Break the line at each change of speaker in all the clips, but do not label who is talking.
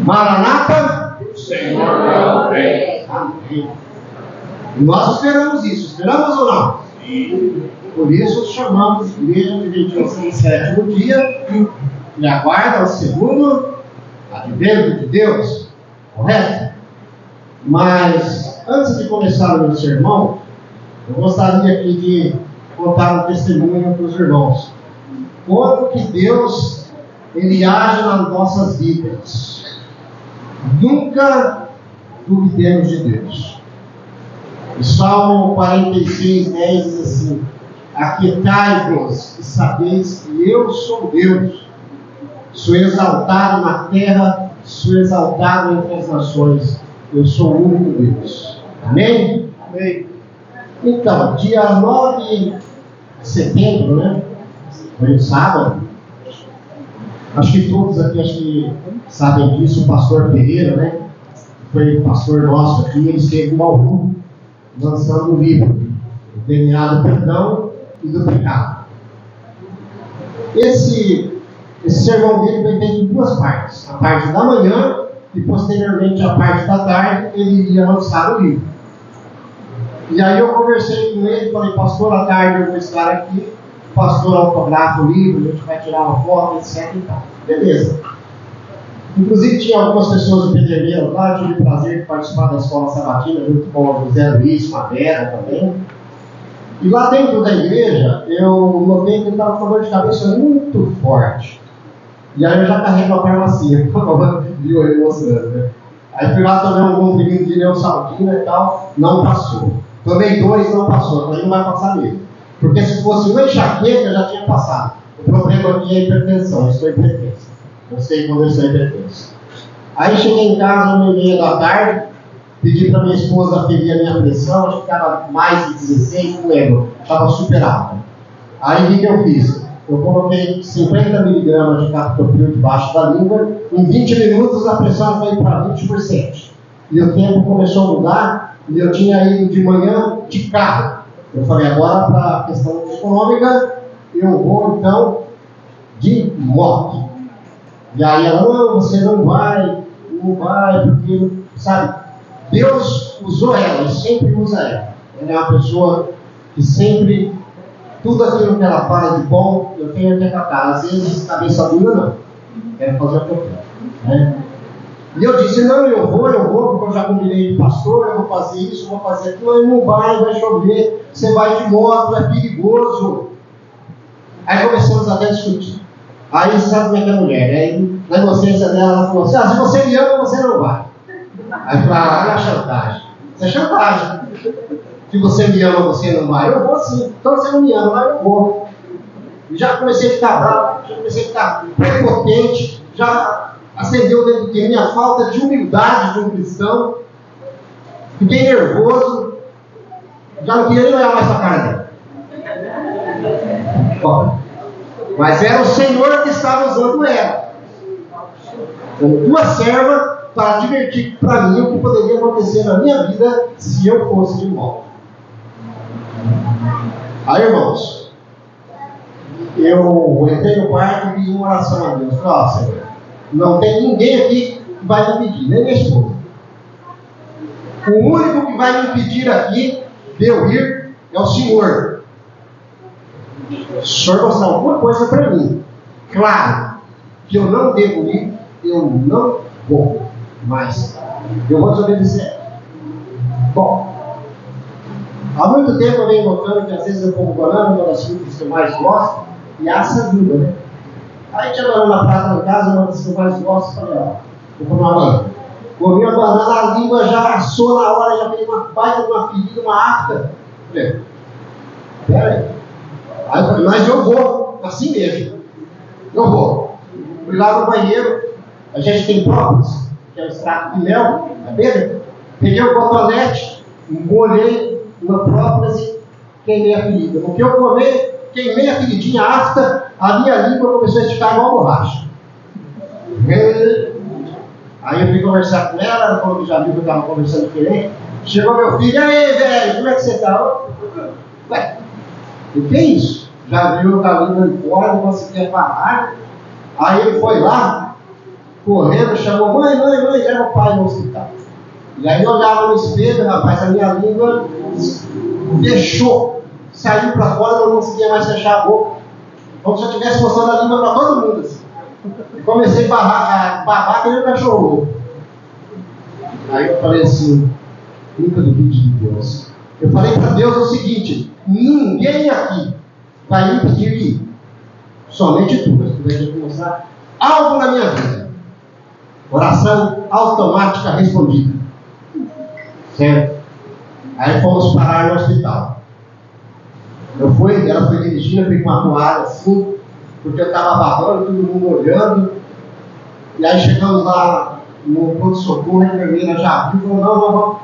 Maranata, o Senhor vem. Amém. E nós esperamos isso. Esperamos ou não? Sim. Por isso chamamos igreja de meditação no sétimo dia e aguarda o segundo advento de Deus. Correto? Mas antes de começar o meu sermão, eu gostaria aqui de contar um testemunho para os irmãos. Como que Deus Ele age nas nossas vidas. Nunca duvidemos de Deus. O Salmo 46, 10 diz assim: aquietai-vos e sabeis que eu sou Deus. Sou exaltado na terra, sou exaltado entre as nações. Eu sou o único Deus. Amém? Amém. Então, dia 9 de setembro, né? Foi um sábado. Acho que todos aqui sabem disso. O pastor Pereira, né? Foi o pastor nosso aqui. Ele esteve no Bauru lançando um livro, O DNA do Perdão e do Pecado. Esse sermão dele foi feito em duas partes. A parte da manhã e posteriormente a parte da tarde ele iria lançar o livro. E aí eu conversei com ele, falei: pastor, à tarde eu vou estar aqui, o pastor autografa o livro, a gente vai tirar uma foto, etc e tal. Beleza. Inclusive tinha algumas pessoas do Pedreiro lá, eu tive o prazer de participar da escola sabatina, junto com o José Luiz, com a Vera também. E lá dentro da igreja, eu notei que ele estava com uma dor de cabeça muito forte. E aí eu já carrego a farmacia, viu ele mostrando, né? Aí fui lá, tomei um comprimido de Neosaldina e tal, não passou. Tomei 2, não passou, então não vai passar mesmo. Porque se fosse uma enxaqueca, já tinha passado. O problema aqui é hipertensão, eu sou hipertenso. Eu sei quando eu sou hipertenso. Aí cheguei em casa, 1h30 da tarde, pedi para minha esposa aferir a minha pressão, acho que estava mais de 16, não lembro, estava super alta. Aí o que eu fiz? Eu coloquei 50 miligramas de captopril debaixo da língua, em 20 minutos a pressão foi para 20%. E o tempo começou a mudar, e eu tinha ido de manhã de carro. Eu falei: agora para a questão econômica, eu vou então de moto. E aí ela: não, você não vai, porque, sabe, Deus usou ela, e sempre usa ela. Ela é uma pessoa que sempre, tudo aquilo que ela fala de bom, eu tenho que acatar. Às vezes, cabeça dura, não. Quero fazer o que eu quero, né? E eu disse: não, eu vou, porque eu já combinei de pastor, eu vou fazer isso, eu vou fazer aquilo. Aí não vai chover, você vai de moto, é perigoso. Aí começamos até a discutir. Aí sabe como é que é a mulher, né? Aí, na inocência dela, ela falou assim: se você me ama, você não vai. Aí eu falei: olha a chantagem. Isso é chantagem. Se você me ama, você não vai. Eu vou sim. Então você não me ama, mas eu vou. E já comecei a ficar bravo, já comecei a ficar prepotente, já acendeu dentro de mim a falta de humildade de um cristão. Fiquei nervoso, já não queria nem olhar mais para a cara dele. Bom, mas era o Senhor que estava usando ela como tua serva para advertir para mim o que poderia acontecer na minha vida se eu fosse de moto. Aí, irmãos, eu entrei no quarto e fiz uma oração a Deus. Falei: ó, Senhor, não tem ninguém aqui que vai me impedir, nem minha esposa. O único que vai me impedir aqui de eu ir é o Senhor. O Senhor mostrar alguma coisa para mim. Claro que eu não devo ir, eu não vou, mas eu vou desobedecer. Bom, há muito tempo eu venho notando que às vezes eu como banana, uma das frutas que eu mais gosto, e assa ajuda, né? Aí tinha banana na prata em casa, uma das que eu mais gosto, falei: ó, vou comer uma banana. Comi a banana, a língua já assou na hora, já veio uma baita, uma ferida, uma afta. Falei: pera aí. Aí eu falei: mas eu vou, assim mesmo. Eu vou. Fui lá no banheiro, a gente tem própolis, que é o extrato de mel, tá vendo? Peguei o cotonete, molhei na própolis e queimei a ferida. No que eu comer, queimei a feridinha afta, a minha língua começou a esticar igual borracha. Aí eu fui conversar com ela falou que já viu que eu estava conversando diferente. Chegou meu filho: e aí, velho, como é que você está? Ué, o que é isso? Já viu o caminho fora, não conseguia parar. Aí ele foi lá, correndo, chamou, mãe, leva o pai no hospital. E aí eu olhava no espelho, rapaz, a minha língua fechou, saiu para fora, eu não conseguia mais fechar a boca. Como se eu estivesse mostrando a língua para todo mundo. Assim. E comecei a babar que nem um cachorro. Aí eu falei assim, nunca duvide de Deus. Eu falei para Deus o seguinte, ninguém aqui vai impedir de ir. Somente tu, mas tu vai ter que mostrar algo na minha vida. Oração automática respondida. Certo? Aí fomos parar no hospital. Ela foi dirigindo, eu fui com uma toalha assim, porque eu estava babando, todo mundo olhando. E aí chegamos lá no pronto-socorro, a enfermeira já viu, falou, não,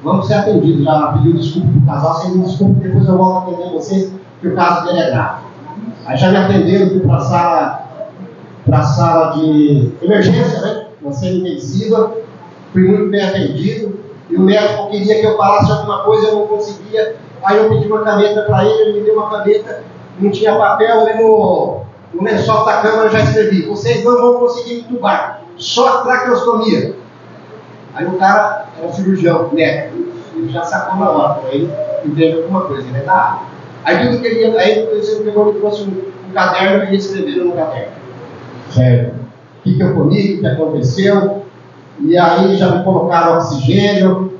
vamos ser atendidos. Já pediu desculpa para o casal, sem desculpa, depois eu volto a atender você, que o caso dele é grave. Aí já me atenderam, fui para a sala de emergência, né? Uma cena intensiva, fui muito bem atendido, e o médico queria que eu falasse alguma coisa, eu não conseguia. Aí eu pedi uma caneta para ele me deu uma caneta, não tinha papel, ali no lençol da cama eu já escrevi, vocês não vão conseguir entubar, só traqueostomia. Aí o cara era um cirurgião, né? Ele já sacou na hora, ele entende alguma coisa, ele é da área. Aí tudo que ele ia, aí ele pegou e trouxe um caderno e ia escrever no caderno. Certo. O que eu comi, o que aconteceu, e aí já me colocaram oxigênio,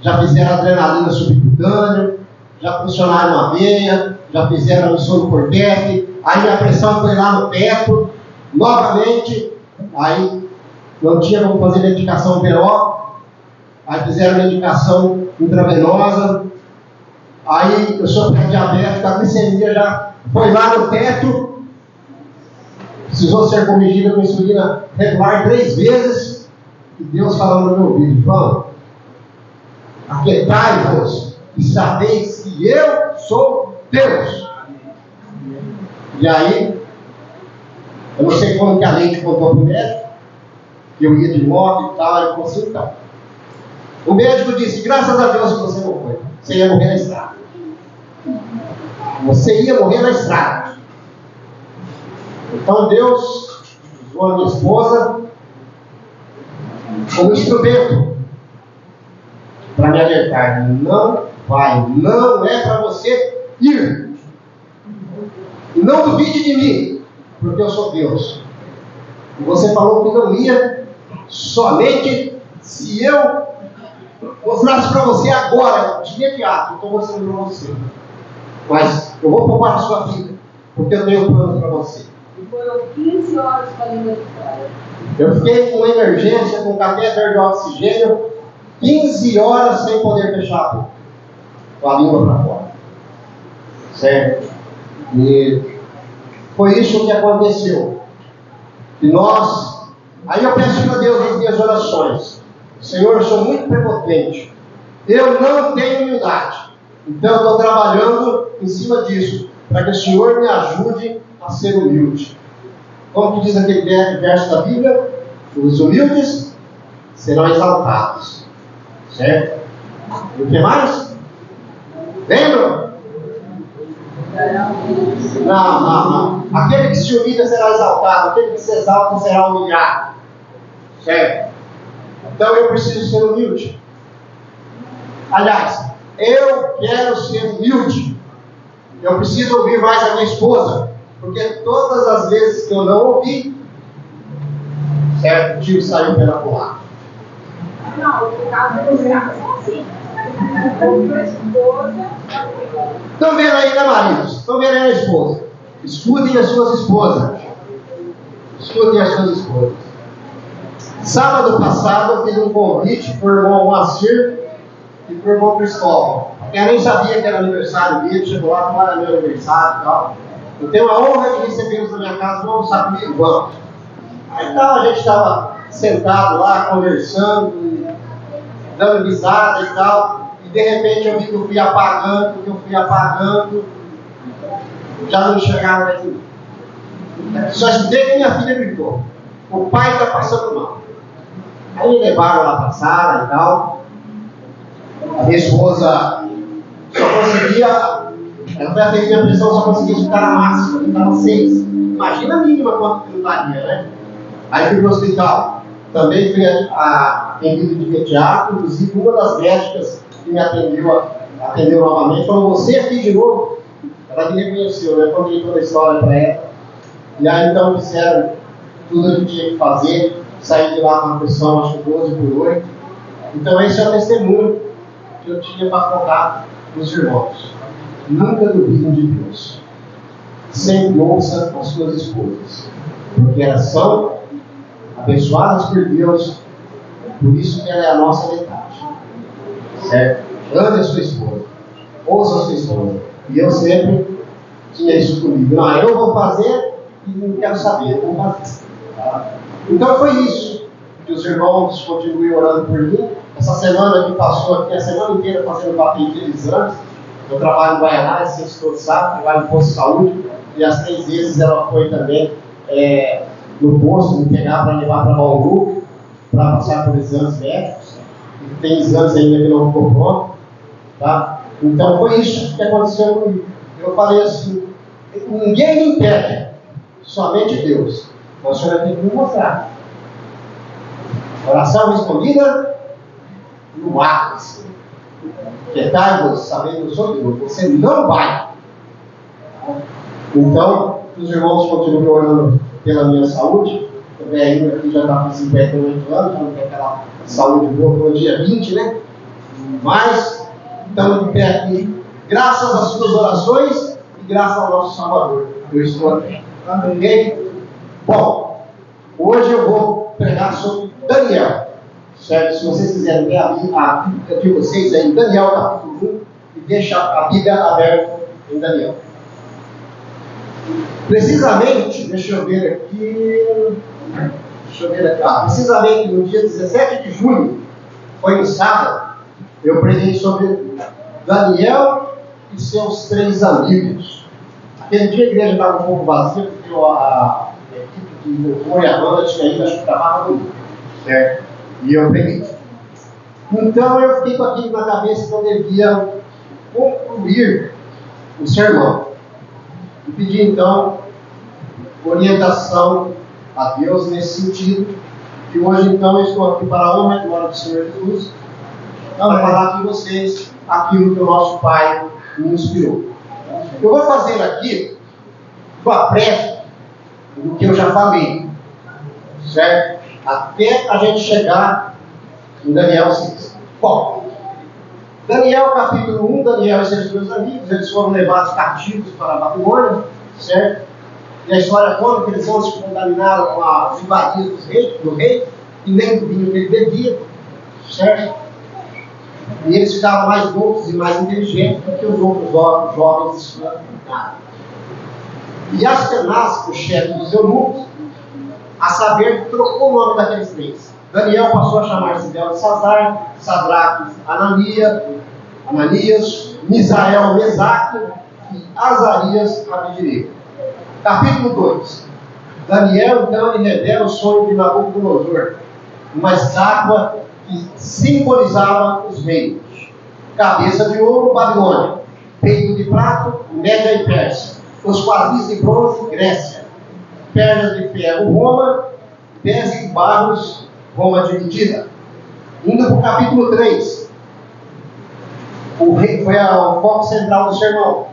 já fizeram adrenalina subcutânea, já funcionaram a veia, já fizeram o soro por TEP, aí a pressão foi lá no teto, novamente, aí não tinha como fazer medicação PO, aí fizeram medicação intravenosa, aí eu sou pré-diabético, a glicemia já foi lá no teto, precisou ser corrigida com insulina regular 3 vezes, e Deus falando no meu ouvido, João, aquietai-vos e sabeis que eu sou Deus. E aí, eu não sei como que a Leite contou para o médico, que eu ia de moto e tal, ele falou assim, então. O médico disse, graças a Deus que você não foi, você ia morrer na estrada. Você ia morrer na estrada. Então Deus usou a minha esposa como instrumento para me alertar, não vai, não é para você ir. E não duvide de mim, porque eu sou Deus. E você falou que não ia somente se eu mostrasse para você agora, de imediato, estou mostrando para você. Mas eu vou poupar a sua vida, porque eu tenho planos para você.
E foram 15 horas com a língua de fora.
Eu fiquei com emergência, com catéter de oxigênio, 15 horas sem poder fechar a boca, com a língua para fora. Certo? E foi isso que aconteceu. E nós, aí eu peço para Deus nas minhas orações, Senhor, eu sou muito prepotente, eu não tenho humildade, então eu estou trabalhando em cima disso, para que o Senhor me ajude a ser humilde. Como que diz aquele verso da Bíblia? Os humildes serão exaltados. Certo? E o que mais? Lembram? Não. Aquele que se humilha será exaltado, aquele que se exalta será humilhado. Certo? Então eu preciso ser humilde. Aliás, eu quero ser humilde. Eu preciso ouvir mais a minha esposa, porque todas as vezes que eu não ouvi, certo? O tiro saiu pela culatra.
Não, o caso é assim.
Estão vendo aí, né, maridos? Estão vendo aí a esposa? Escutem as suas esposas. Escutem as suas esposas. Sábado passado eu fiz um convite para o irmão Moacir e para o irmão Cristóvão. Eu nem sabia que era aniversário dele, chegou lá, não era meu aniversário e tal. Eu tenho a honra de recebê-los na minha casa, vamos almoçar comigo, vamos. Aí então, a gente estava sentado lá, conversando, dando risada e tal, e de repente eu vi que eu fui apagando, já não enxergava mais ninguém. Só escutei que minha filha gritou, o pai está passando mal. Aí me levaram lá para a sala e tal, a minha esposa só conseguia, ela foi atender a pressão, só conseguia escutar a máxima, que estava 6. Imagina a mínima quanto que não daria, né? Aí fui para o hospital. Também fui atendido de imediato. Inclusive, uma das médicas que me atendeu novamente, falou: você aqui de novo? Ela me reconheceu, né? Eu contei toda a história para ela. E aí então fizeram tudo o que tinha que fazer. Saí de lá com uma pressão, acho que 12 por 8. Então esse é o testemunho que eu tinha para contar para os irmãos. Nunca duvidem de Deus. Sempre ouça as suas esposas, porque elas são abençoadas por Deus, por isso que ela é a nossa metade. Certo? Ame a sua esposa, ouça a sua esposa. E eu sempre tinha isso comigo. Não, eu vou fazer e não quero saber, eu vou fazer. Tá? Então foi isso que os irmãos continuem orando por mim. Essa semana que passou aqui, a semana inteira fazendo papel de exames. Eu trabalho em Guaianazes, vocês todos sabem, trabalho no posto de saúde. E as 3 vezes ela foi também no posto me pegar para levar para Bauru, para passar por exames médicos. E tem exames ainda que não ficou pronto. Tá? Então foi isso que aconteceu comigo. Eu falei assim: ninguém me impede, somente Deus. Mas o Senhor tem que me mostrar. Oração respondida no ápice. Quietai-vos, sabendo que eu sou Deus. Você não vai. Então, os irmãos continuam orando pela minha saúde. O velhinho aqui já está com 58 anos, já não tem aquela saúde boa para o dia 20, né? Mas, estamos de pé aqui, graças às suas orações e graças ao nosso Salvador. Eu estou aqui. Amém? Bom, hoje eu vou pregar sobre Daniel. Certo? Se vocês quiserem ver a Bíblia de vocês aí, Daniel capítulo 1, e deixa a Bíblia aberta em Daniel. Precisamente, deixa eu ver aqui. Precisamente no dia 17 de junho, foi no sábado, eu preguei sobre Daniel e seus 3 amigos. Aquele dia a igreja estava um pouco vazia, porque a equipe de louvor e a banda tinha ido, acho que estava no mundo, certo? E eu preguei. Então eu fiquei com aquilo na cabeça que eu devia concluir o sermão. E pedi então orientação a Deus nesse sentido. E hoje então eu estou aqui para a honra e glória do Senhor Jesus, para falar com vocês aquilo que o nosso Pai me inspirou. Eu vou fazer aqui uma prévia do que eu já falei, certo? Até a gente chegar em Daniel 6. Bom, Daniel capítulo 1, Daniel e seus 2 amigos, eles foram levados cativos para a Babilônia, certo? E a história conta que eles não se contaminaram com as iguarias do rei, e nem do vinho que ele bebia, certo? E eles ficaram mais loucos e mais inteligentes do que os outros jovens estudantes. E Aspenaz, o chefe dos eunucos, a saber, trocou o nome daqueles 3. Daniel passou a chamar-se Beltesazar, Sadraque, Ananias, Misael, Mesaque e Azarias, Abdinego. Capítulo 2. Daniel então lhe revela o sonho de Nabucodonosor, uma estátua que simbolizava os reinos. Cabeça de ouro, Babilônia. Peito de prato, Média e Pérsia. Os quadris de bronze, Grécia. Pernas de ferro, Roma. Pés e barros, Roma dividida. Indo para o capítulo 3. O rei foi o foco central do sermão.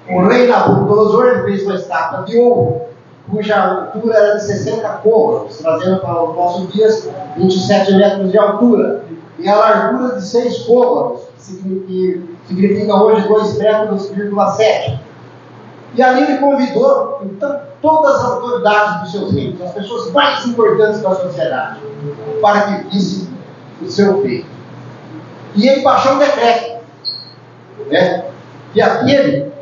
O rei Nabucodonosor fez uma estátua de ouro, cuja altura era de 60 côvados, trazendo para os nossos dias 27 metros de altura, e a largura de 6 côvados, que significa hoje 2,7 metros. E ali ele convidou então, todas as autoridades dos seus reinos, as pessoas mais importantes da sociedade, para que vissem o seu feito. E ele baixou um decreto, né? E aquele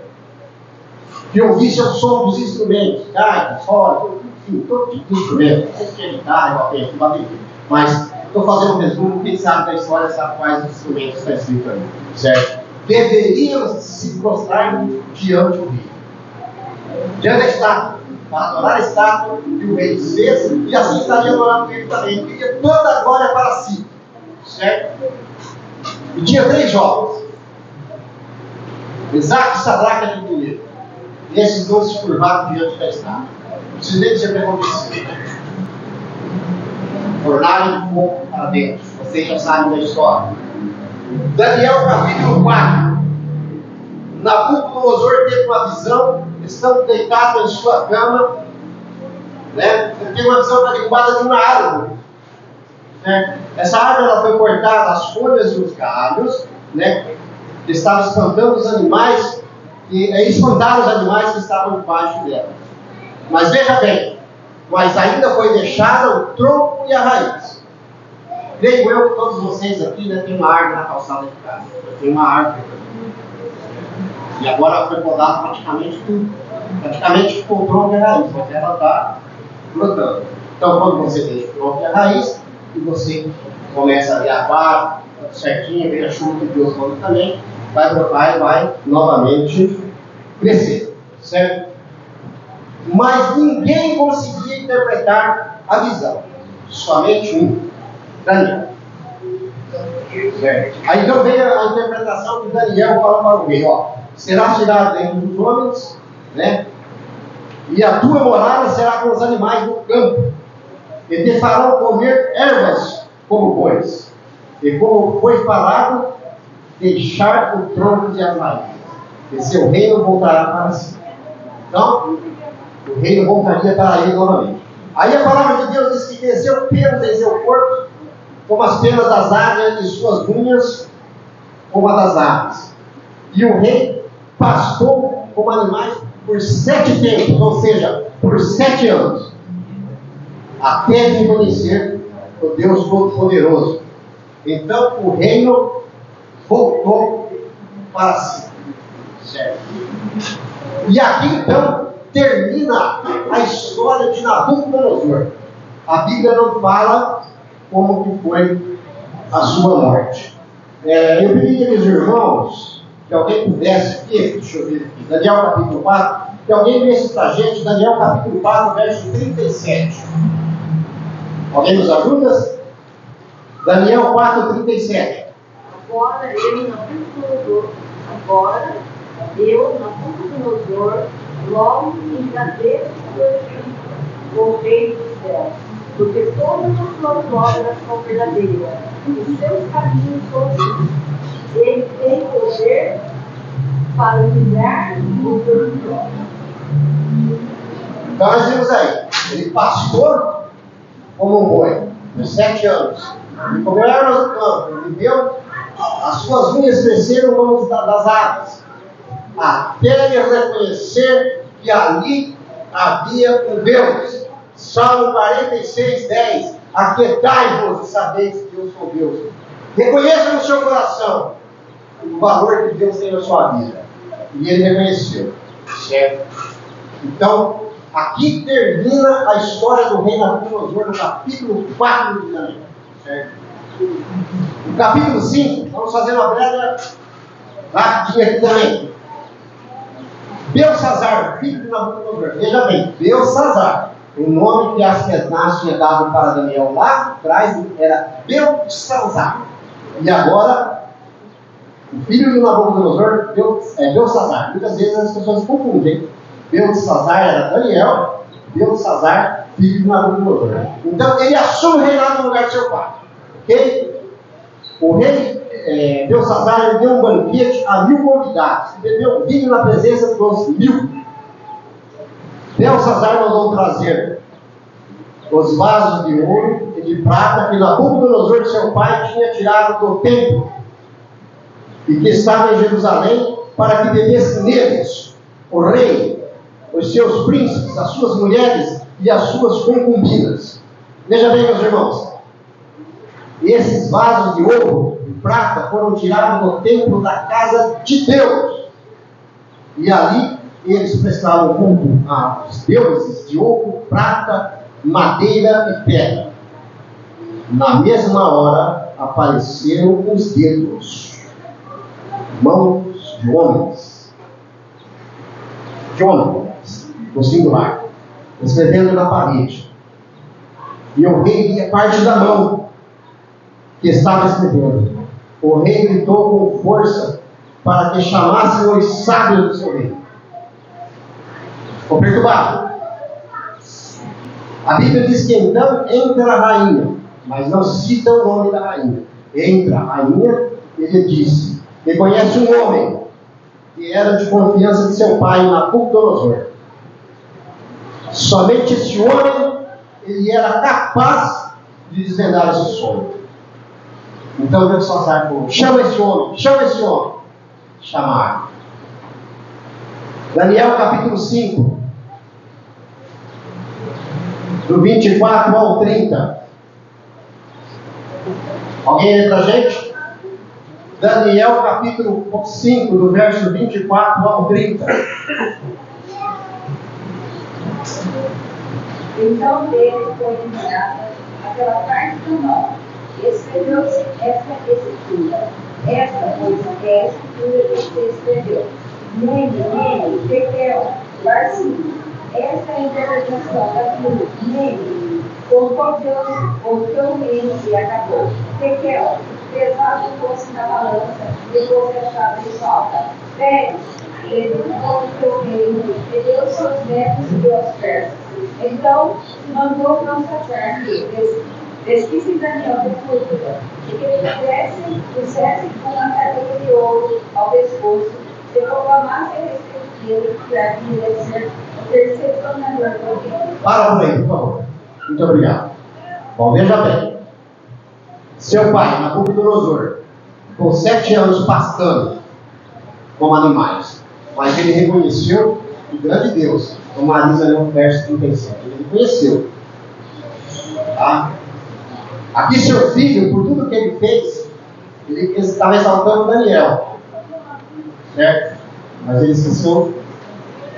que ouvisse o som dos instrumentos, gaitas, rodas, enfim, todo tipo de instrumento, não sei se é guitarra, qualquer bateria, mas estou fazendo um resumo, quem sabe da história sabe quais instrumentos está escrito ali, certo? Deveriam se prostrar diante do rei, diante da estátua, para adorar a estátua que o rei fez, e assim estaria adorando ele também, queria toda a glória para si, certo? E tinha 3 jovens, Mesaque, Sadraque e Abdinego. E esses 2 se curvaram diante da estátua. Não preciso nem dizer o que aconteceu. fornalha de fogo para dentro. Vocês já sabem da história. Daniel capítulo 4. Nabucodonosor teve uma visão, estando deitado em sua cama, né? Ele teve uma visão da derrubada de uma árvore. Né? Essa árvore ela foi cortada, as folhas e os galhos, né? Que estavam espantando os animais, espantaram os animais que estavam debaixo dela. Mas veja bem, mas ainda foi deixada o tronco e a raiz. Creio eu que todos vocês aqui, né, tem uma árvore na calçada de casa. Tem uma árvore. E agora foi podado praticamente tudo. Praticamente ficou o tronco e a raiz, mas ela está brotando. Então, quando você deixa o tronco e a raiz, e você começa a aguar, tudo certinho, vem a chuva que Deus manda também, vai brotar e vai novamente crescer. Certo? Mas ninguém conseguia interpretar a visão. Somente um, Daniel. Certo? Aí então vem a interpretação que Daniel fala para o rei, ó. Será tirado dentro dos homens, né? E a tua morada será com os animais do campo. E te farão comer ervas como bois. E como foi falado, deixar o tronco de as raízes. E seu reino voltará para si. Então, o reino voltaria para ele novamente. Aí a palavra de Deus diz que desceu pelos em seu corpo, como as penas das águias, e suas unhas como a das aves. E o rei pastou como animais por 7 tempos, ou seja, por 7 anos, até de conhecer o Deus Todo-Poderoso. Então o reino voltou para si. Certo? E aqui então termina a história de Nabucodonosor. A Bíblia não fala como que foi a sua morte. Eu pedi aqui aos irmãos que alguém pudesse aqui, deixa eu ver aqui, Daniel capítulo 4, que alguém lesse para a gente, Daniel capítulo 4, verso 37. Alguém nos ajuda? Daniel 4, 37.
Agora eu, Nabucodonosor, logo engradeço o Rei do céu, porque todas as suas obras são verdadeiras, os seus caminhos são justos. Ele tem poder para humilhar os seus próprios.
Então nós vimos aí, ele pastor como um boi, por 7 anos. Ele comeu ervas do campo, ele viveu, as suas unhas cresceram como das aves, até ele reconhecer que ali havia um Deus. Salmo 46, 10. Aquietai-vos e sabeis que eu sou Deus. Reconheça no seu coração o valor que Deus tem na sua vida. E ele reconheceu. Certo? Então, aqui termina a história do rei Nabucodonosor no capítulo 4 de Daniel. Certo? No capítulo 5, vamos fazer uma breve rapidinha aqui também. Belsazar, filho de Nabucodonosor. Veja bem, Belsazar. O nome que Aspenaz tinha dado para Daniel lá atrás era Belsazar. E agora, o filho de Nabucodonosor, Belsazar. Muitas vezes as pessoas confundem. Belsazar era Daniel, Belsazar, filho de Nabucodonosor. Então, ele assume o reinado no lugar de seu pai. Okay? O rei Belsazar, ele deu um banquete a 1000 convidados. Ele bebeu vinho na presença dos 1000. Belsazar mandou trazer os vasos de ouro e de prata que Nabucodonosor, seu pai, tinha tirado do templo e que estavam em Jerusalém, para que bebesse neles o rei, os seus príncipes, as suas mulheres e as suas concubinas. Veja bem, meus irmãos, esses vasos de ouro e prata foram tirados do templo da casa de Deus, e ali eles prestavam culto aos deuses de ouro, prata, madeira e pedra. Na mesma hora apareceram os dedos, mãos de homens, no singular, escrevendo na parede. E o rei via parte da mão que estava escrevendo. O rei gritou com força para que chamassem os sábios do seu reino. Ficou perturbado. A Bíblia diz que então entra a rainha, mas não cita o nome da rainha. Entra a rainha, ele disse: reconhece um homem que era de confiança de seu pai, Nabucodonosor. Somente esse homem, ele era capaz de desvendar esse sonho. Então Deus só falou: chama esse homem, chama esse homem. Chamaram. Daniel capítulo 5, do 24 ao 30. Alguém lê pra gente? Daniel capítulo 5, do verso 24 ao 30.
Então dele foi enviada aquela parte do nome. Escreveu-se esta escritura. Esta, pois, é a escritura que você escreveu. Nele, Tekel, Barcinho. Esta é a interpretação daquilo. Nele, contou Deus o teu reino e acabou. Tekel, pesado fosse na balança, depois achado em falta. Velho, educou o teu reino, e deu seus netos e deu aos persas. Então, mandou constatar que pesquise Daniel de cultura, e que ele pusesse uma cadeia de ouro ao pescoço, se proclamasse a respeito dele que havia de ser o terceiro dominador do reino.
Para por aí, por favor. Muito obrigado. Bom, veja bem. Seu pai, Nabucodonosor, ficou 7 anos pastando como animais, mas ele reconheceu o grande Deus, como Marisa leu no verso 37. Ele reconheceu. Tá? Aqui seu filho, por tudo que ele fez, ele estava exaltando Daniel, certo? Mas ele esqueceu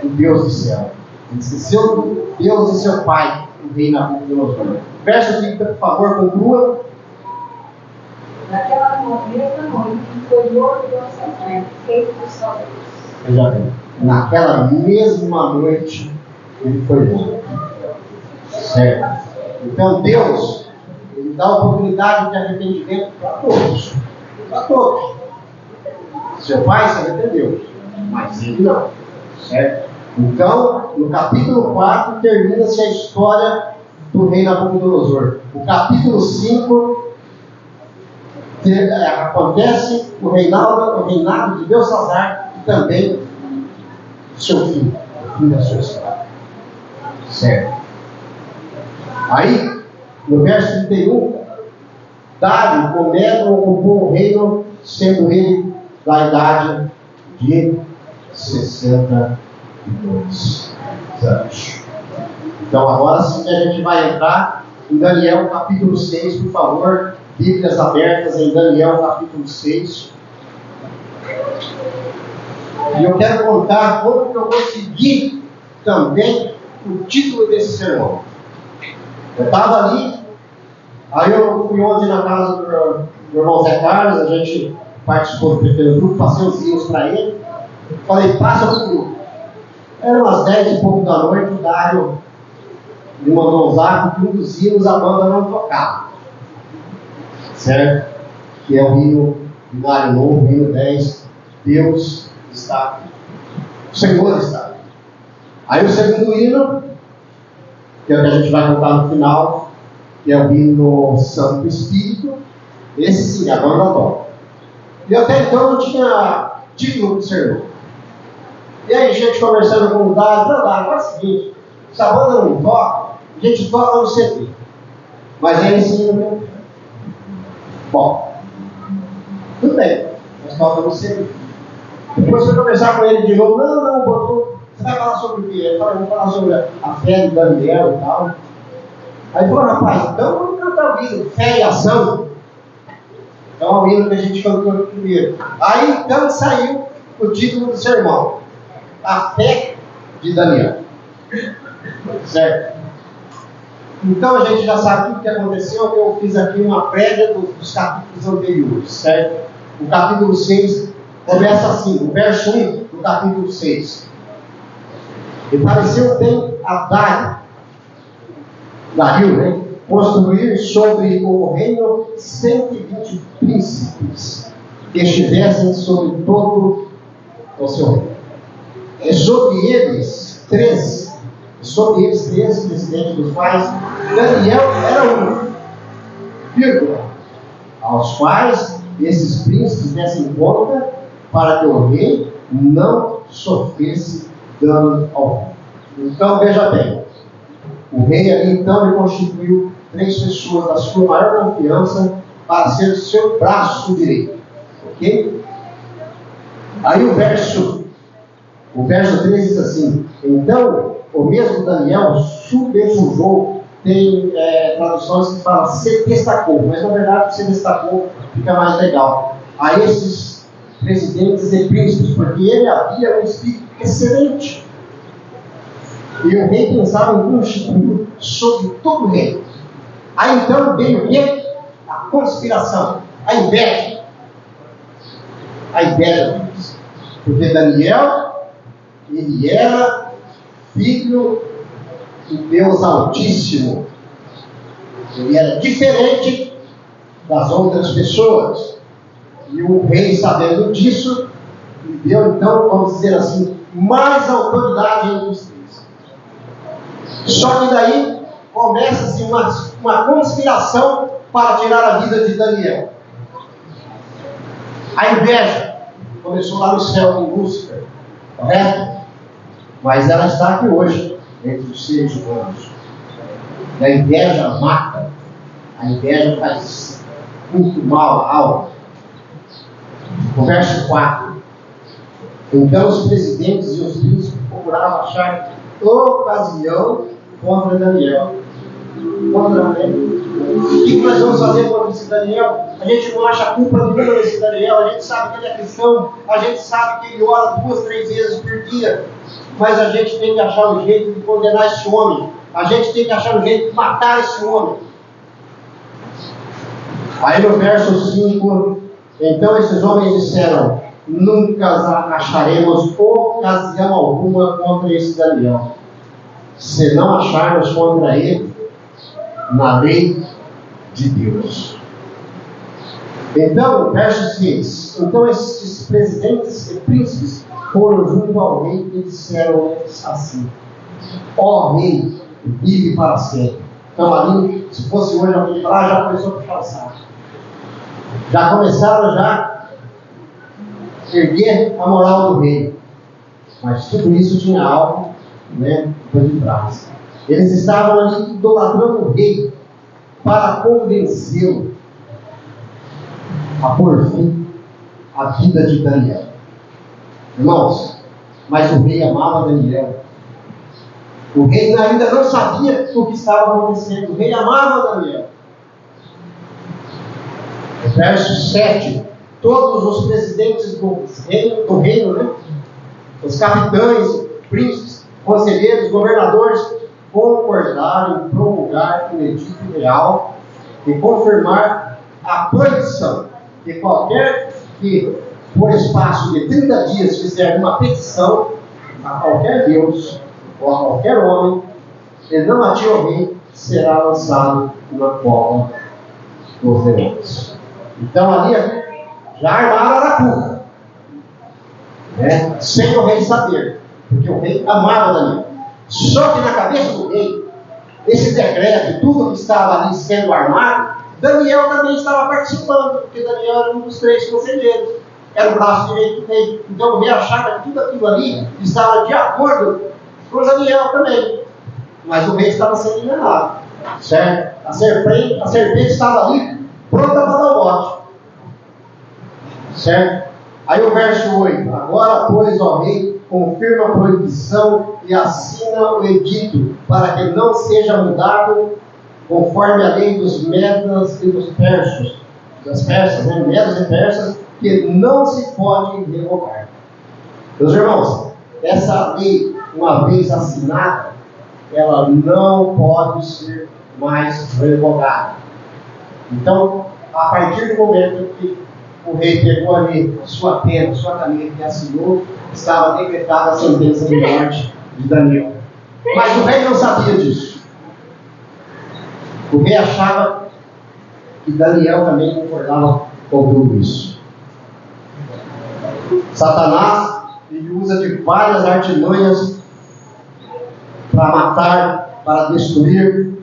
o Deus do céu. Ele esqueceu do Deus de seu pai, o rei Nabucodonosor. Verso 30, por favor, conclua.
Naquela mesma noite, foi morto Belsazar, rei dos Salvadores.
Veja bem, naquela mesma noite ele foi morto. Certo? Então Deus, ele dá oportunidade de arrependimento para todos. Para todos. Seu pai se arrependeu, mas ele não. Certo? Então, no capítulo 4 termina-se a história do rei Nabucodonosor. O capítulo 5 acontece o reinado de Belsazar e também seu filho, o fim da sua história. Certo? Aí, no verso 31, Dário, o Medo, ocupou o reino, sendo ele da idade de 62 anos. Então, agora sim a gente vai entrar em Daniel capítulo 6, por favor. Bíblias abertas em Daniel capítulo 6. E eu quero contar como que eu consegui também o título desse sermão. Eu estava ali, aí eu fui ontem na casa do irmão Zé Carlos, a gente participou do pequeno grupo, passei os hinos para ele, falei, passa para o grupo. Eram umas 10 e pouco da noite, o Dário me mandou um zap que um dos hinos a banda não tocava. Certo? Que é o hino do Dário Novo, o hino 10, Deus está aqui. O Senhor está aqui. Aí o segundo hino, que é o que a gente vai contar no final, que é o hino Santo Espírito, esse sim, a banda toca. E até então não tinha título de sermão. E aí, gente conversando com o Dário, agora é o seguinte, se a banda não toca, a gente toca no CD. Mas aí esse hino não. Bom, tudo bem, nós tocamos no CD. Depois foi conversar com ele de novo, não, botou. Você vai falar sobre o quê? Eu falei, vou falar sobre a fé de Daniel e tal. Aí falou, rapaz, então vamos cantar o hino, fé e ação. Então é o hino que a gente cantou primeiro. Aí então saiu o título do sermão, a fé de Daniel. Certo? Então a gente já sabe tudo o que aconteceu. Eu fiz aqui uma prévia dos capítulos anteriores, certo? O capítulo 6 começa assim, o verso 1 do capítulo 6. E pareceu bem a Dario, né? Construir sobre o reino 120 príncipes que estivessem sobre todo o seu reino. E sobre eles 13 presidentes dos quais Daniel era um. vírgula, aos quais esses príncipes dessem conta para que o rei não sofresse dano algum. Então, veja bem, o rei ali, então, ele constituiu 3 pessoas da sua maior confiança para ser o seu braço direito. Ok? Aí o verso 3 diz assim: então, o mesmo Daniel subjugou. Tem traduções que falam se destacou, mas na verdade se destacou fica mais legal. A esses presidentes e príncipes, porque ele havia um espírito excelente. E o rei pensava em constituir sobre todo o reino. Aí então veio o quê? A conspiração, a inveja. A inveja deles. Porque Daniel, ele era filho do Deus Altíssimo. Ele era diferente das outras pessoas. E o rei, sabendo disso, lhe deu então, vamos dizer assim, mais autoridade entre os 3. Só que daí começa-se uma conspiração para tirar a vida de Daniel. A inveja começou lá no céu com Lúcifer, correto? Mas ela está aqui hoje, entre os seres humanos. A inveja mata, a inveja faz muito mal à alma. O verso 4. Então os presidentes e os príncipes procuravam achar ocasião contra Daniel. Contra ele. O que nós vamos fazer contra esse Daniel? A gente não acha culpa nenhuma desse Daniel. A gente sabe que ele é cristão. A gente sabe que ele ora 2, 3 vezes por dia. Mas a gente tem que achar um jeito de condenar esse homem. A gente tem que achar um jeito de matar esse homem. Aí no verso 5, então esses homens disseram: nunca acharemos ocasião alguma contra esse Daniel, se não acharmos contra ele na lei de Deus. Então, verso 6. Então esses presidentes e príncipes foram junto ao rei e disseram assim: ó rei, vive para sempre. Então ali, se fosse hoje alguém falar, já começou a puxar o saco. Já começaram a erguer a moral do rei. Mas tudo isso tinha algo, por detrás. Eles estavam ali idolatrando o rei para convencê-lo a pôr fim à vida de Daniel. Irmãos, mas o rei amava Daniel. O rei ainda não sabia o que estava acontecendo. O rei amava Daniel. Verso 7. Todos os presidentes do reino, os capitães, príncipes, conselheiros, governadores, concordaram em promulgar o edito real e confirmar a proibição de qualquer que, por espaço de 30 dias, fizer uma petição a qualquer Deus ou a qualquer homem, e não atire ao rei, será lançado na cova dos leões. Então ali já armaram a arapuca, sem o rei saber, porque o rei amava Daniel. Só que na cabeça do rei, esse decreto, tudo que estava ali sendo armado, Daniel também estava participando, porque Daniel era um dos 3 conselheiros, era o braço direito do rei. Então o rei achava que tudo aquilo ali estava de acordo com Daniel também. Mas o rei estava sendo enganado, certo? A serpente estava ali, pronta para dar o bote, certo? Aí o verso 8: agora, pois, ó rei, confirma a proibição e assina o edito, para que não seja mudado conforme a lei dos medas e dos persas, medas e persas, que não se pode revogar. Meus irmãos, essa lei, uma vez assinada, ela não pode ser mais revogada. Então, a partir do momento que o rei pegou ali a sua pena, a sua caneta e assinou, estava decretada a sentença de morte de Daniel. Mas o rei não sabia disso. O rei achava que Daniel também concordava com tudo isso. Satanás, ele usa de várias artimanhas para matar, para destruir,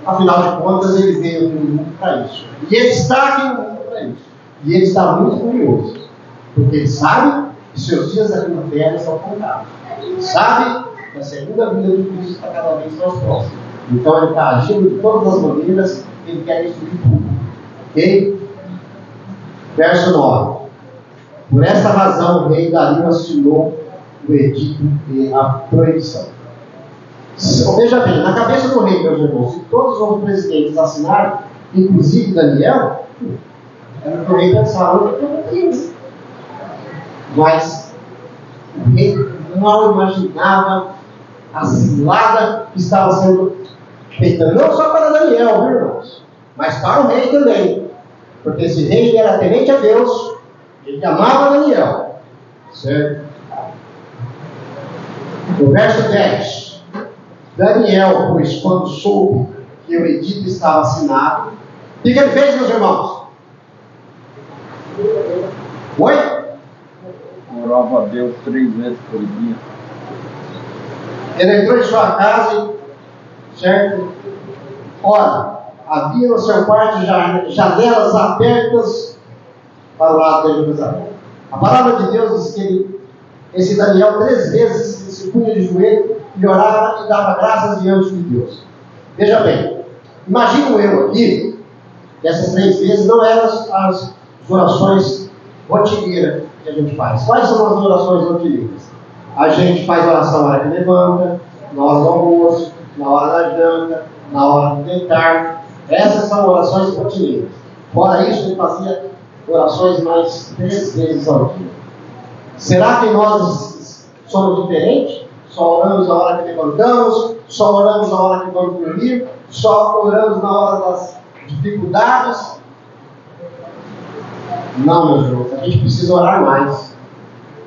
Afinal de contas, ele veio no mundo para isso. E ele está aqui no mundo para isso. E ele está muito curioso. Porque ele sabe que seus dias aqui na terra estão contados. Ele sabe que a segunda vinda de Cristo está cada vez mais próxima. Então ele está agindo de todas as maneiras que ele quer destruir tudo. Ok? Verso 9. Por essa razão o rei Dario assinou o edito e a proibição. Veja bem, na cabeça do rei, meus irmãos, se todos os outros presidentes assinaram, inclusive Daniel, era o que o rei pensava, mas o rei não imaginava a cilada que estava sendo feita, não só para Daniel, viu, irmãos, mas para o rei também, porque esse rei era temente a Deus, ele amava Daniel, certo? No verso 10, Daniel, pois quando soube que o edito estava assinado, o que ele fez, meus irmãos? Oi?
Orava a Deus 3 vezes por dia.
Ele entrou em sua casa, certo? Ora, havia no seu quarto janelas abertas para o lado de Jerusalém. A palavra de Deus diz que esse Daniel 3 vezes se punha de joelho e orava e dava graças diante de Deus. Veja bem, imagino eu aqui, que essas 3 vezes não eram as orações rotineiras que a gente faz. Quais são as orações rotineiras? A gente faz oração na hora que levanta, na hora do almoço, na hora da janta, na hora de deitar. Essas são orações rotineiras. Fora isso, ele fazia orações mais 3 vezes ao dia. Será que nós somos diferentes? Só oramos na hora que levantamos, só oramos na hora que vamos dormir, só oramos na hora das dificuldades? Não, meus irmãos, a gente precisa orar mais.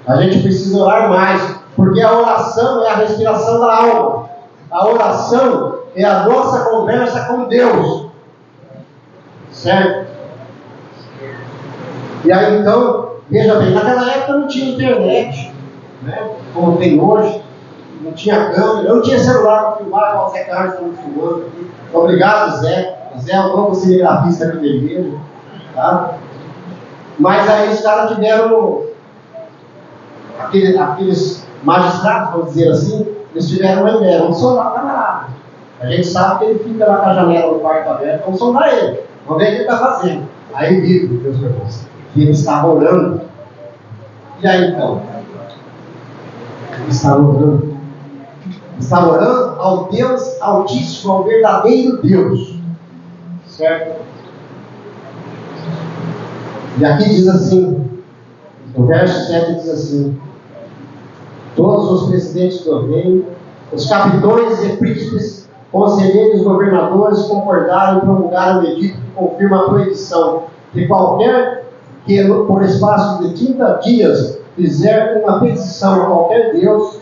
A gente precisa orar mais, porque a oração é a respiração da alma. A oração é a nossa conversa com Deus. Certo? E aí então, veja bem, naquela época não tinha internet, né? Como tem hoje. Não tinha câmera, eu não tinha celular para filmar, igual o Zé Carlos está me filmando aqui. Obrigado, Zé. O Zé é um novo cinegrafista aqui da igreja. Tá? Mas aí os caras tiveram, aqueles magistrados, vamos dizer assim, eles tiveram uma ideia, vamos sondar o camarada. A gente sabe que ele fica lá com a janela do quarto aberto, vamos sondar ele, vamos ver o que ele está fazendo. Aí viram, meus irmãos, que ele estava orando. E aí então? Ele estava orando. Estava orando ao Deus Altíssimo, ao verdadeiro Deus. Certo? E aqui diz assim, no verso 7 diz assim: todos os presidentes do reino, os capitões e príncipes, conselheiros e governadores concordaram e promulgaram o edito que confirma a proibição de qualquer que, por espaço de 30 dias, fizer uma petição a qualquer Deus.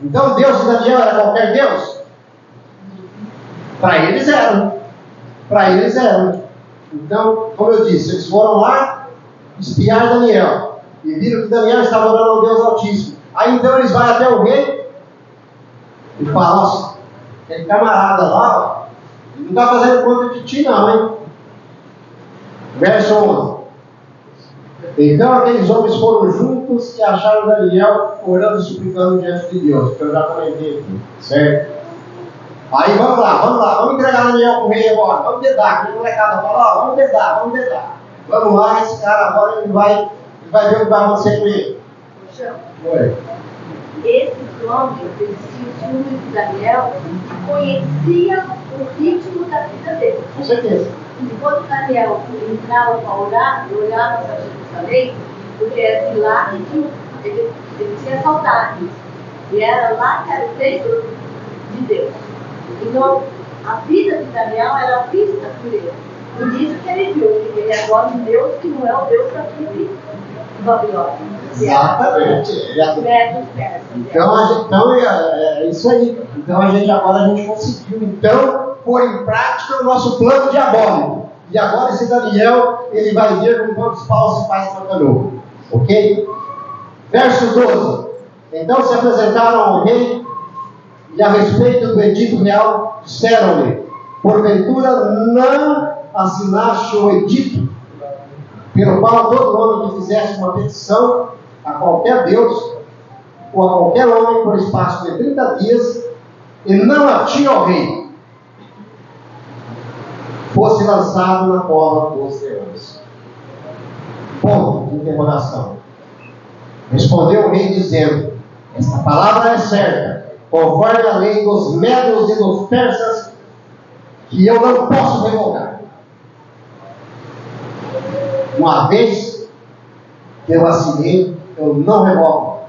Então Deus de Daniel era qualquer Deus? Para eles eram. Então, como eu disse, eles foram lá espiar Daniel e viram que Daniel estava orando ao Deus Altíssimo. Aí então eles vão até o rei e falam: nossa, aquele camarada lá, ó, ele não está fazendo conta de ti não, hein? Verso 11. Então aqueles homens foram juntos e acharam Daniel orando e suplicando diante de Deus, que eu já comentei aqui, certo? Aí vamos lá, vamos entregar Daniel para o rei agora, vamos dedar, aquele molecada fala, vamos dedar. Vamos lá, esse cara agora ele vai ver o que vai acontecer com ele. Oi.
Esses homens, eles tinham ciúmes de Daniel e conheciam o ritmo da vida dele.
Com certeza.
E quando Daniel entrava para orar, ele olhava para Jerusalém, porque era de lá que ele tinha saudades. E era lá que era o templo de Deus. Então, a vida de Daniel era vista por ele. Por isso que ele viu que ele é voz de Deus, que não é o Deus da sua vida. Babilônia.
Exatamente. Então é isso aí. Então a gente conseguiu então pôr em prática o nosso plano diabólico. E agora esse Daniel, ele vai ver como quantos paus se faz para novo. Ok? Verso 12. Então se apresentaram ao rei E a respeito do edito real, disseram-lhe: porventura não assinaste o edito, pelo qual todo homem que fizesse uma petição a qualquer Deus, ou a qualquer homem, por espaço de 30 dias, e não a ti, ó rei, fosse lançado na cova dos leões. Ponto de interrogação. Respondeu o rei dizendo: esta palavra é certa, conforme a lei dos medos e dos persas, que eu não posso revogar. Uma vez que eu assinei, eu não revogo.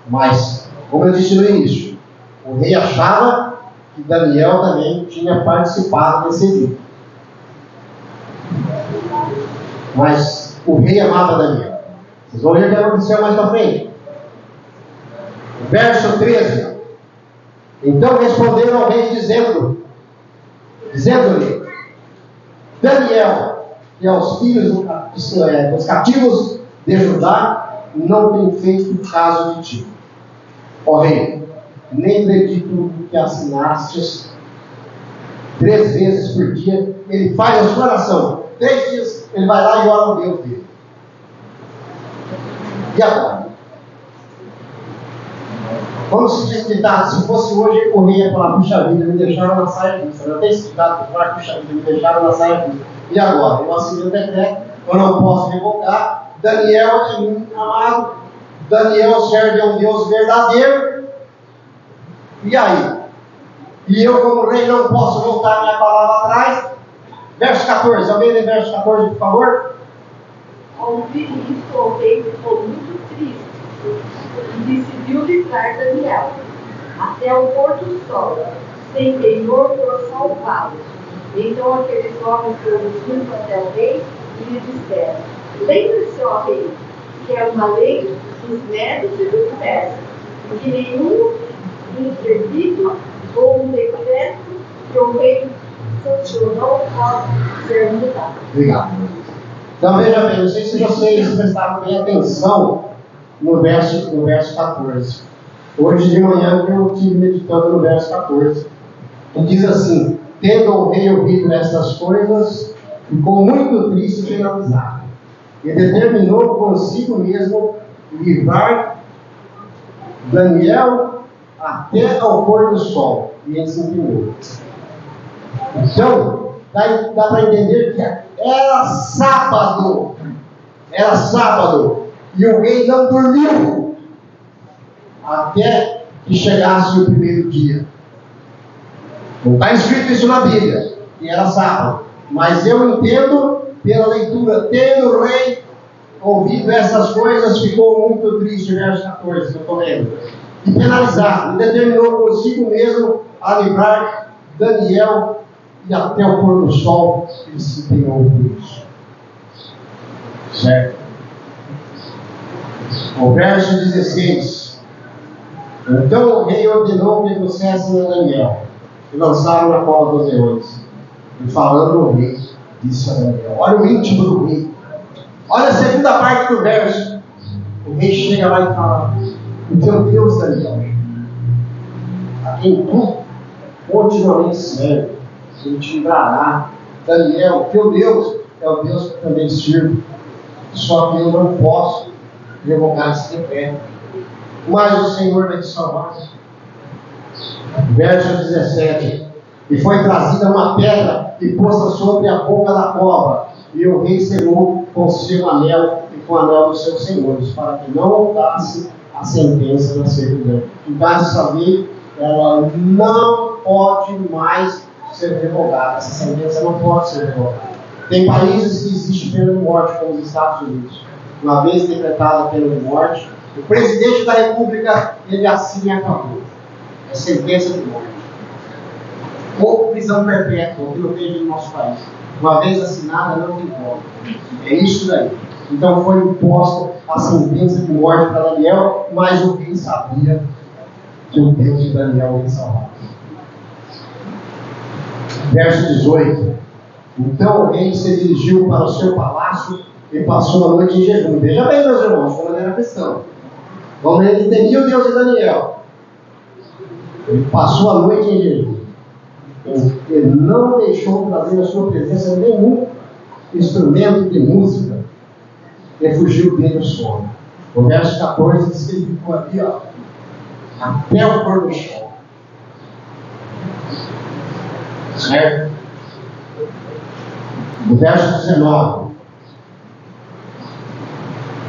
Mas, como eu disse no início, o rei achava que Daniel também tinha participado desse edito. Mas o rei amava Daniel. Vocês vão ver o que aconteceu mais para frente. Verso 13. Então responderam ao rei dizendo-lhe: Daniel e aos filhos dos cativos de Judá não tem feito caso de ti, ó rei, nem do edito que assinastes 3 vezes por dia. Ele faz a sua oração 3 dias, ele vai lá e ora ao Deus dele. E agora? Vamos se disputar. Se fosse hoje, o rei ia falar: puxa vida, me deixaram na saia justa. Eu tenho estudado para falar: puxa vida, me deixaram na saia justa. E agora? Eu assinei o decreto, eu não posso revogar. Daniel é muito amado, Daniel serve a um Deus verdadeiro. E aí? E eu, como rei, não posso voltar minha palavra atrás. Verso 14, alguém lê verso 14, por favor?
Ao ouvir isso, o rei ficou muito triste e decidiu livrar Daniel até o pôr do sol, sem temor por salvá-lo. Então aqueles homens foram junto até o rei e lhe disseram: lembre-se, ó rei, que é uma lei dos medos e dos persas, e que nenhum interdito ou um decreto que o rei sancionou pode ser mudado.
Obrigado. Então veja bem, não sei se vocês prestaram bem atenção no verso 14. Hoje de manhã eu estive meditando no verso 14. Que diz assim: tendo o rei ouvido estas coisas, ficou muito triste e penalizado, e determinou consigo mesmo livrar Daniel até ao pôr do sol. E ele se inclinou. Então, dá para entender que era sábado, e o rei não dormiu até que chegasse o primeiro dia. Não está escrito isso na Bíblia, que era sábado, mas eu entendo pela leitura. Tendo o rei ouvido essas coisas, ficou muito triste, verso 14, que eu estou lendo, e penalizado, e determinou consigo mesmo a livrar Daniel, e até o pôr do sol ele se empenhou por isso. Certo? O verso 16. Então o rei ordenou que trouxessem a Daniel e lançaram na cova dos leões. E falando o rei, disse a Daniel: olha o íntimo do rei. Olha a segunda parte do verso. O rei chega lá e fala: o teu Deus, Daniel, a quem tu continuamente serve, ele te livrará. Daniel, teu Deus é o Deus que também sirvo, só que eu não posso revogar esse decreto, mas o Senhor vai te salvar. Verso 17. E foi trazida uma pedra e posta sobre a boca da cova, e o rei selou com seu anel e com o anel dos seus senhores, para que não voltasse a sentença da servidão. Então essa lei, ela não pode mais ser revogada. Essa sentença não pode ser revogada. Tem países que existe pena de morte, como os Estados Unidos. Uma vez decretada a pena de morte, o presidente da República, ele assina e acabou. É sentença de morte. Ou prisão perpétua, que não tem no nosso país. Uma vez assinada, não tem volta. É isso daí. Então foi imposta a sentença de morte para Daniel, mas o rei sabia que o Deus de Daniel ia salvar. Verso 18. Então o rei se dirigiu para o seu palácio e passou a noite em jejum. Veja bem, meus irmãos, como era a questão. Como ele temia o Deus de Daniel. Ele passou a noite em jejum. Ele não deixou trazer na sua presença nenhum instrumento de música. Ele fugiu dele do sono. O verso 14 diz que ele ficou ali, ó, até o pôr do sol. Certo? O verso 19.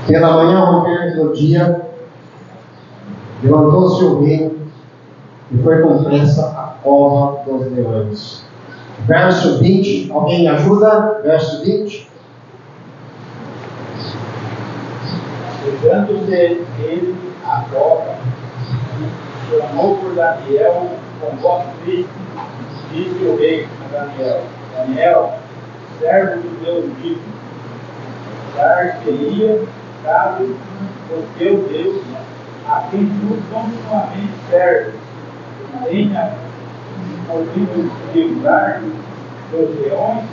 Pela manhã, ao romper do dia, levantou-se o rei e foi com pressa à cova dos leões. Verso 20, alguém me ajuda? Verso 20.
Chegando-se ele à cova, chamou por Daniel com voz triste, disse o rei a Daniel: Daniel, servo do Deus vivo, dar-te-ia caso o teu Deus, a quem tu continuamente serves, tenha ouvido livrar dos leões.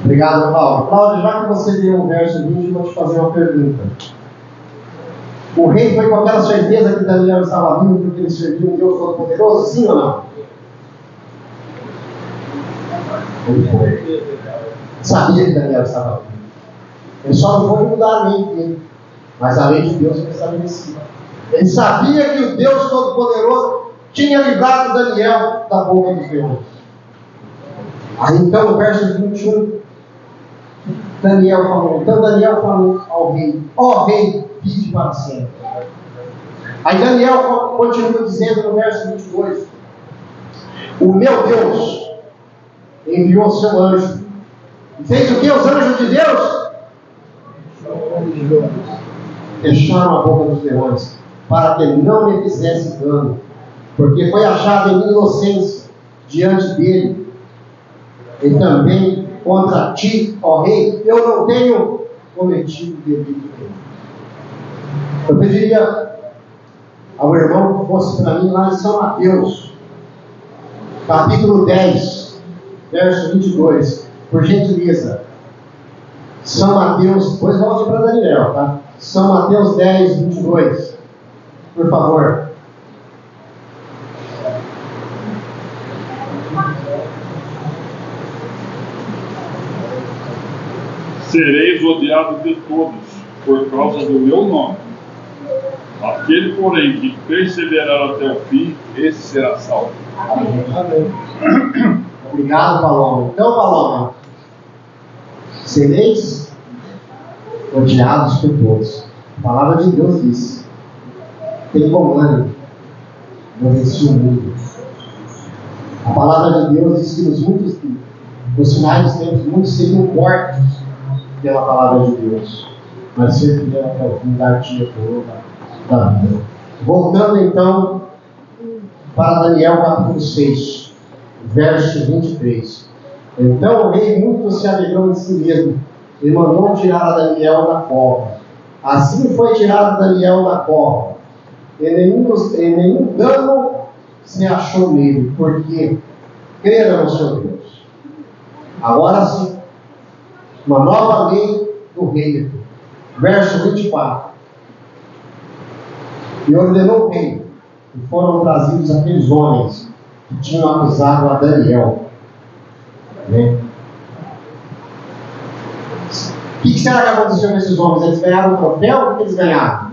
Obrigado, Paulo. Cláudio, já que você leu o verso 20, eu vou te fazer uma pergunta. O rei foi com aquela certeza que Daniel estava vivo porque ele serviu um Deus Todo-Poderoso, sim ou não? Ele foi. Sabia que Daniel estava vivo. Ele só não foi mudar a lei dele, mas a lei de Deus foi estabelecida. Ele sabia que o Deus Todo-Poderoso tinha livrado Daniel da boca dos leões. Aí então, no verso 21, Daniel falou ao rei: ó rei, vive para sempre. Aí Daniel continua dizendo no verso 22: o meu Deus enviou seu anjo. E fez o que os anjos de Deus? Fecharam a boca dos leões, para que não me fizesse dano, porque foi achado em minha inocência diante dele. E também contra ti, ó rei, eu não tenho cometido delito nenhum. Eu pediria ao irmão que fosse para mim lá em São Mateus, capítulo 10, verso 22, por gentileza. São Mateus, depois volte para Daniel, tá? São Mateus 10, 22, por favor.
Sereis odiados de todos, por causa do meu nome. Aquele, porém, que perseverar até o fim, esse será salvo.
Amém. Obrigado, Paloma. Então, Paloma, sereis odiados por todos. A palavra de Deus diz: tem bom ânimo, não venci o mundo. A palavra de Deus diz que nos finais dos tempos, muitos seriam mortos pela palavra de Deus, mas ser fiel até o fim, dar-te a coroa da vida. Voltando então para Daniel capítulo 6, verso 23. Então o rei muito se alegrou em si mesmo e mandou tirar a Daniel da cova. Assim foi tirado Daniel da cova, e nenhum dano se achou nele, porque creram no seu Deus. Agora sim, uma nova lei do rei, verso 24. E ordenou o rei, e foram trazidos aqueles homens que tinham acusado a Daniel. Né? O que será que aconteceu com esses homens? Eles ganharam um troféu? O que eles ganharam?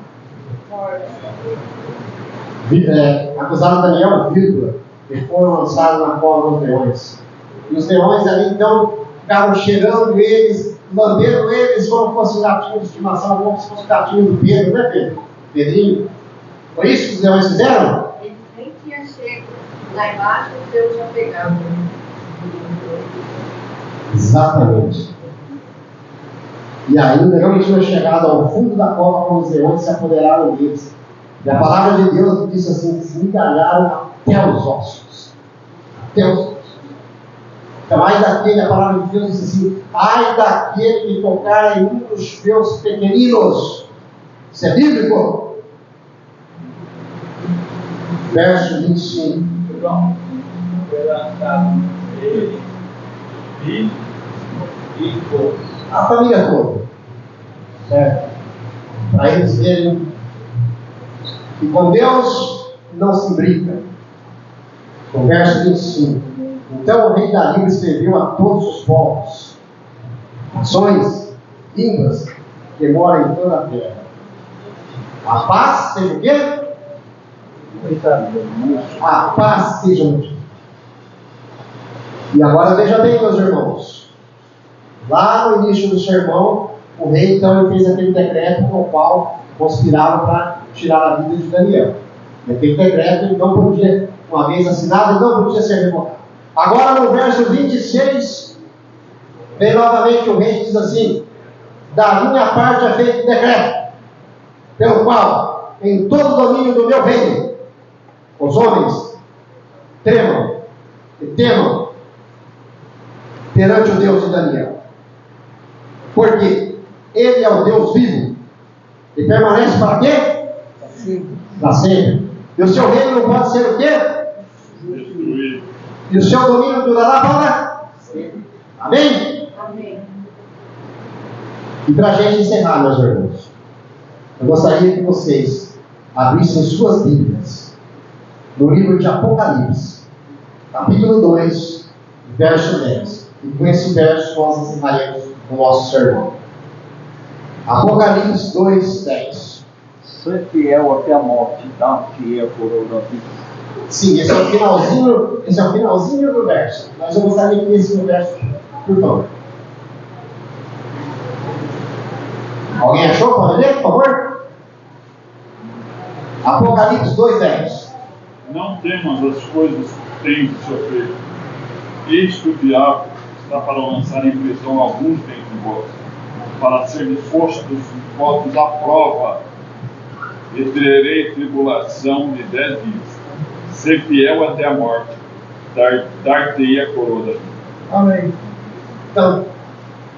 Acusaram Daniel, vírgula, e foram lançados na cova dos leões. E os leões ali então ficaram cheirando eles, lambendo eles como fosse um gatinho de estimação, como se fosse um gatinho do Pedro, né, Pedro? Pedrinho. Foi isso que os leões fizeram?
Eles nem tinham chego lá embaixo, Deus já pegava.
Exatamente. E ainda não tinham chegado ao fundo da cova quando os leões se apoderaram deles. E a palavra de Deus diz assim: que se engalharam até os ossos. Até os ossos. Então, ai daquele, a palavra de Deus diz assim: ai daquele que tocar em um dos meus pequeninos. Isso é bíblico? Verso 25.
Então, foi lançado ele, filho e esposa.
A família toda. Certo? Para eles verem que com Deus não se brinca. O verso 25. Então o rei Dario escreveu a todos os povos, nações, línguas que moram em toda a terra. A paz seja o quê? A paz seja contigo. E agora veja bem, meus irmãos. Lá no início do sermão, o rei então fez aquele decreto com o qual conspirava para tirar a vida de Daniel. E aquele decreto ele não podia, uma vez assinado, ele não podia ser revogado. Agora no verso 26, vem novamente o rei e diz assim: da minha parte é feito decreto, pelo qual, em todo o domínio do meu reino, os homens tremam e temam perante o Deus de Daniel. Porque ele é o Deus vivo e permanece para quê? Para sempre. E o seu reino não pode ser o quê?
Destruído.
E o seu domínio durará para sempre. Amém?
Amém.
E para a gente encerrar, meus irmãos, eu gostaria que vocês abrissem suas Bíblias no livro de Apocalipse, capítulo 2, verso 10. E com esse verso nós encerraremos o nosso sermão. Apocalipse 2, 10.
Ser fiel até a morte, dar-te a coroa da vida.
Sim, esse é o finalzinho do verso. Mas eu gostaria que esse no verso, por favor. Alguém achou? Pode ler, por favor? Apocalipse 2, 10.
Não temas as coisas que tens de sofrer. Eis que o diabo está para lançar em prisão alguns dentre vós, para serem postos à prova, e terei tribulação de 10 dias. Ser fiel até a morte, dar-te-ei a coroa da vida.
Amém. Então,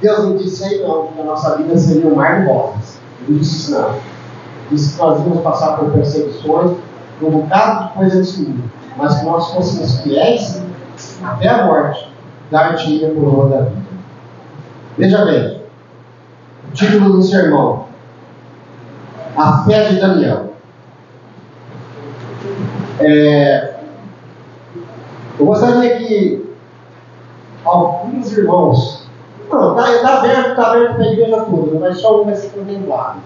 Deus não disse aí não, que a nossa vida seria um mar de rosas. Ele disse não. Disse que nós íamos passar por perseguições, por um bocado de coisa desse mundo, mas que nós fôssemos fiéis até a morte, dar-te-ei a coroa da vida. Veja bem, o título do sermão: A fé de Daniel. Eu gostaria que alguns irmãos, não, está aberto para a igreja toda, mas só um vai ser contemplado,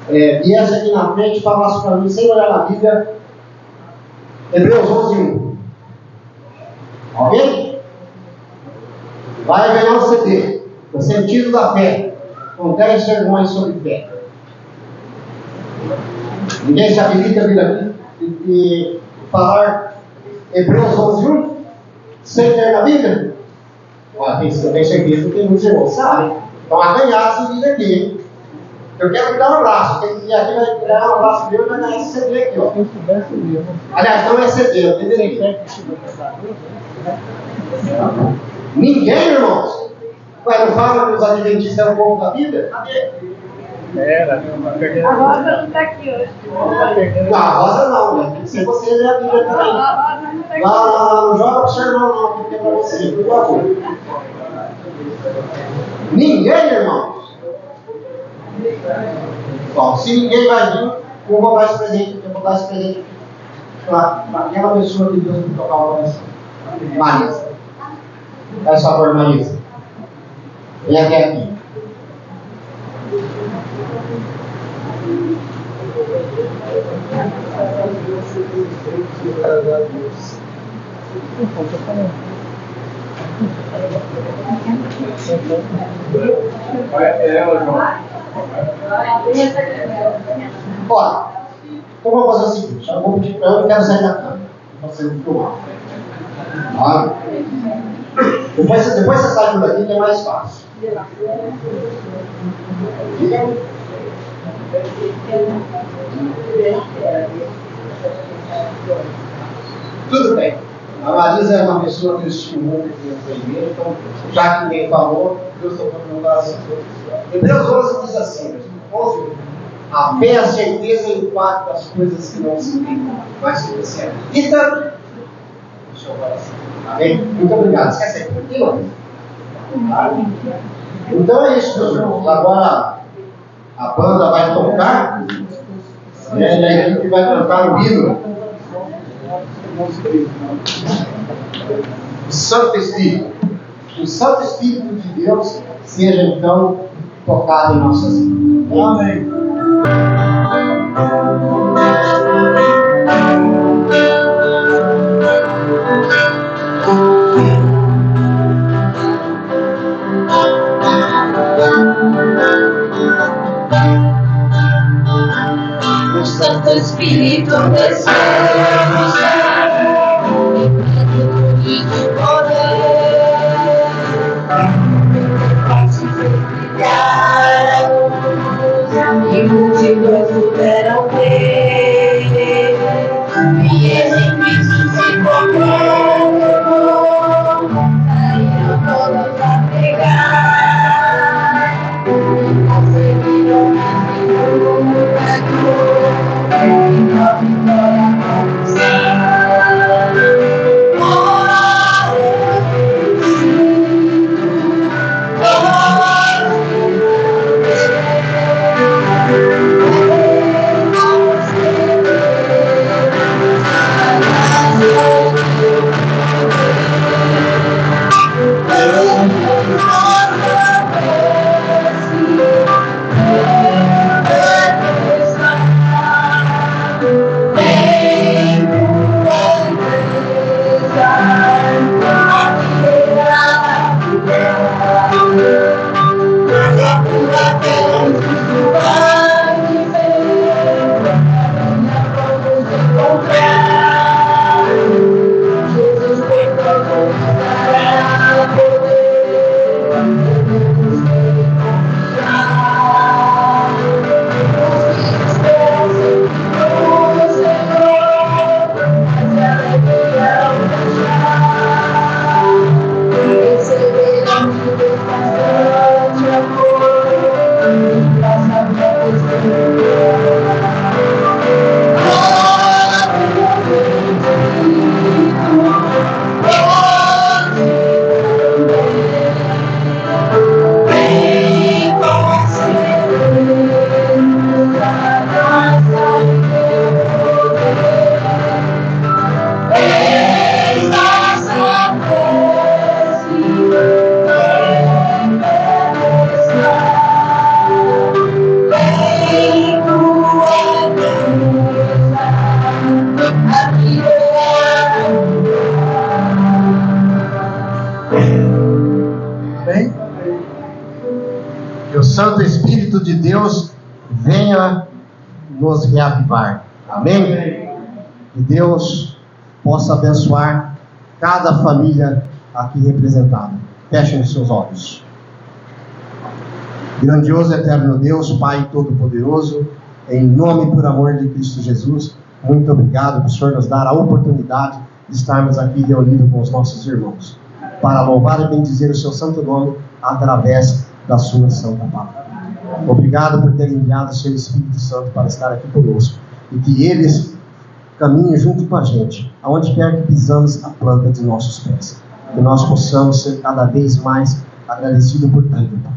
viesse aqui na frente e falasse para mim, sem olhar na Bíblia, Hebreus 11:1. Ok? Vai ganhar um CD, o sentido da fé, com 10 sermões sobre fé. Ninguém se habilita a vir aqui e falar Hebreus 11:1 sem ter na Bíblia? Eu tenho certeza que tem muitos irmãos, sabem? Então, a ganhar esse vídeo aqui. Eu quero me dar um abraço. Quem vier aqui vai ganhar um abraço meu e vai ganhar esse CD aqui, ó. Aliás, não é CD, eu tenho ninguém, irmãos. Ué, não fala que os adventistas é o povo da Bíblia? Cadê?
A Rosa não está aqui hoje.
Não, a Rosa não, né? Tem que ser você ler a Bíblia também.
A Rosa não está aqui.
Não joga pro seu irmão, não, que tem para você, por favor. Ninguém, irmãos. Bom, se ninguém vai vir, eu vou dar esse presente aqui para aquela pessoa que Deus me tocar o coração. Marisa. Faz favor, Marisa. Vem até aqui.
Vai ela, João.
Olha, então vamos fazer o seguinte: eu vou pedir para ela, eu quero sair da cama. Não sei o que eu acho. Tá? Depois você sai por aqui que é mais fácil. Tudo bem. A Marisa é uma pessoa que eu estimo muito aqui na igreja, então, já que ninguém falou, eu estou falando um coração. Hebreus 11 diz assim, a fé é a certeza e o fato das coisas que não se veem, mas que você acredita no seu coração. Amém? Muito obrigado. Você quer sair por aqui, não? Então é isso, meus irmãos. Agora a banda vai tocar e a equipe vai cantar o hino. O Santo Espírito. O Santo Espírito de Deus seja então tocado em nossas vidas. Amém.
O Santo Espírito desceu do céu, e poder, faz brilhar a luz, e multidões puderam ver, e esse Cristo se concretizou, saíram todos a pregar, e conseguiram nas figuras.
Que o Santo Espírito de Deus venha nos reavivar. Amém? Que Deus possa abençoar cada família aqui representada. Fechem os seus olhos. Grandioso e eterno Deus, Pai Todo-Poderoso, em nome e por amor de Cristo Jesus, muito obrigado por o Senhor nos dar a oportunidade de estarmos aqui reunidos com os nossos irmãos, para louvar e bendizer o seu santo nome através da sua santa palavra. Obrigado por ter enviado o seu Espírito Santo para estar aqui conosco, e que eles caminhem junto com a gente, aonde quer que pisamos a planta de nossos pés. Que nós possamos ser cada vez mais agradecidos por tanto, Pai.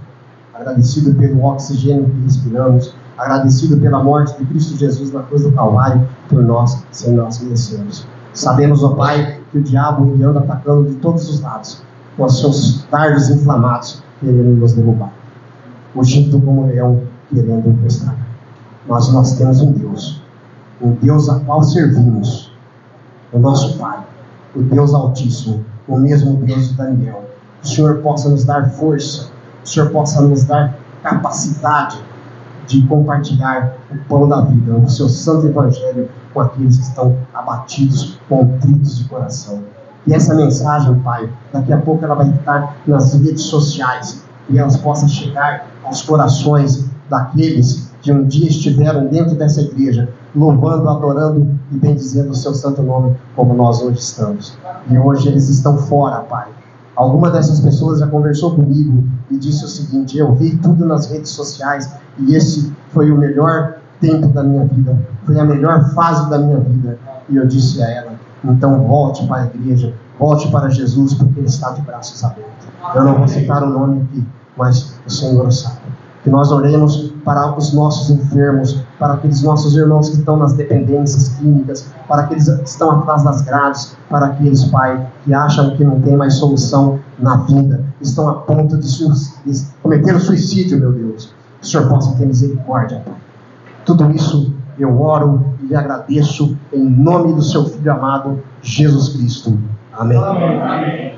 Agradecido pelo oxigênio que respiramos, agradecido pela morte de Cristo Jesus na cruz do Calvário por nós, sem nós merecermos. Sabemos, ó Pai, que o diabo ele anda atacando de todos os lados, com os seus dardos inflamados, querendo nos derrubar. Fugindo como leão, querendo nos estragar. Mas nós temos um Deus a qual servimos, o nosso Pai, o Deus Altíssimo, o mesmo Deus de Daniel. O Senhor possa nos dar força, o Senhor possa nos dar capacidade de compartilhar o pão da vida, o seu santo evangelho com aqueles que estão abatidos, contritos de coração. E essa mensagem, Pai, daqui a pouco ela vai estar nas redes sociais e elas possam chegar aos corações daqueles que um dia estiveram dentro dessa igreja, louvando, adorando e bendizendo o seu santo nome, como nós hoje estamos. E hoje eles estão fora, Pai. Alguma dessas pessoas já conversou comigo e disse o seguinte: eu vi tudo nas redes sociais e esse foi o melhor tempo da minha vida, foi a melhor fase da minha vida. E eu disse a ela: então volte para a igreja, volte para Jesus, porque Ele está de braços abertos. Eu não vou citar o nome aqui, mas o Senhor sabe. Que nós oremos para os nossos enfermos, para aqueles nossos irmãos que estão nas dependências químicas, para aqueles que estão atrás das grades, para aqueles, Pai, que acham que não tem mais solução na vida, estão a ponto de cometer o suicídio, meu Deus. Que o Senhor possa ter misericórdia, Pai. Tudo isso eu oro e lhe agradeço em nome do seu Filho amado, Jesus Cristo. Amém.
Amém.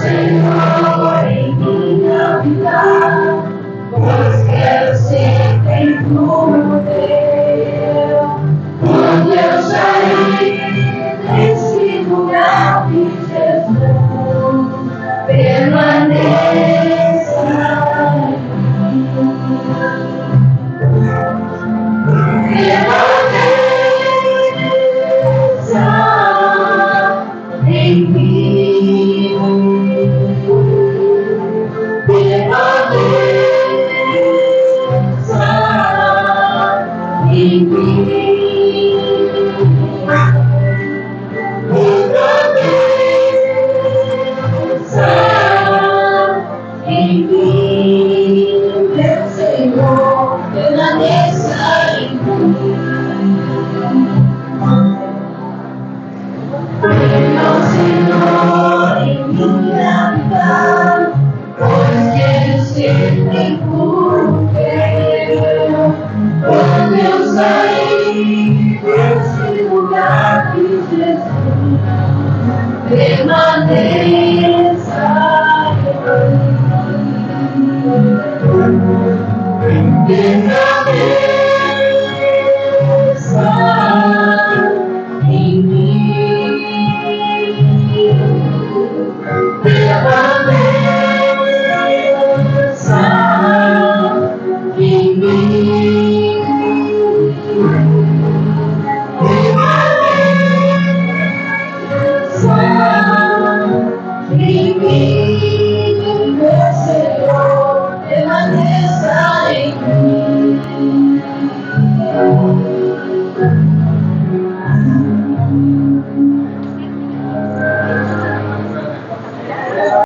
Senhor, em minha vida, pois quero ser bem como teu. Quando eu sair desse lugar de Jesus, permaneça em mim. Permaneça em mim. Permaneça.